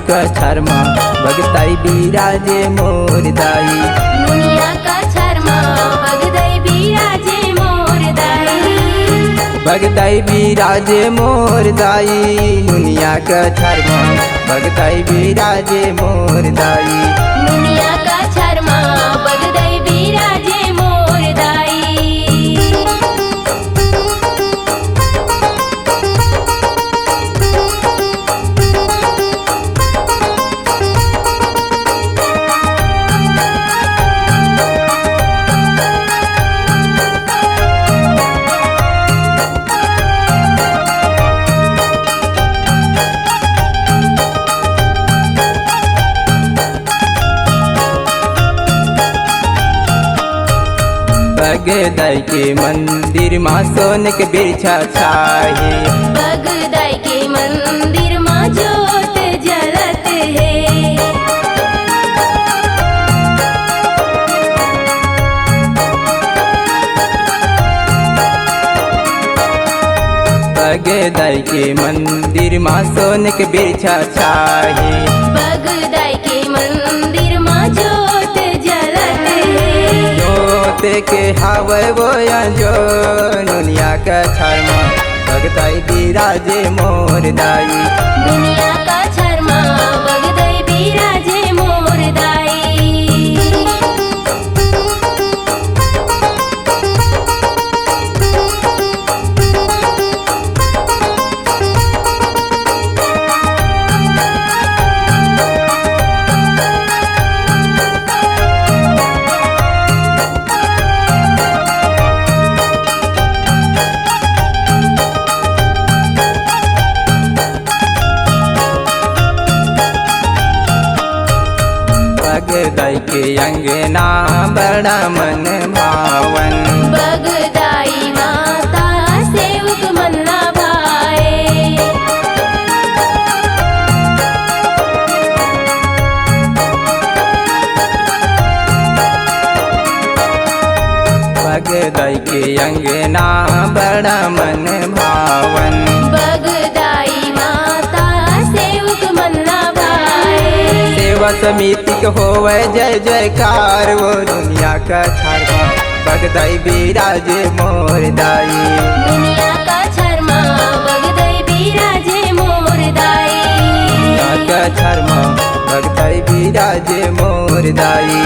का छरमा भगताई बिराजे मोर दाई। दुनिया का छरमा भगताई बिराजे मोर दाई। भगताई बिराजे मोर दाई दुनिया का छरमा भगताई बिराजे मोर दाई। दुनिया का छरमा भगताई बिराजे मोर दाई। भगदाई के मंदिर माँ सोन के बिरछा छाहे। भगदाई के मंदिर माँ जोत जलत है। भगदाई के मंदिर माँ सोन के बिरछा छाहे। भगदाई के मंदिर माँ जोत जलत है। जोत के हवे वो जो दुनिया का छरमा भगताई बिराजे मोर दाई। दुनिया का छरमा भगताई बिराजे मोर दाई। भगदाई के अंगना बड़ा मन भावन। भगदाई माता सेवक मन भाए। भगदाई के अंगना बड़ा मन भावन। भगदाई माता सेवक मन भाए। सेवा समिति के होवे जय जयकार वो दुनिया का छरमा भगदाई बिराजे मोर दाई। दुनिया का छरमा भगताई बिराजे मोर दाई। दुनिया का छरमा भगताई बिराजे मोर दाई।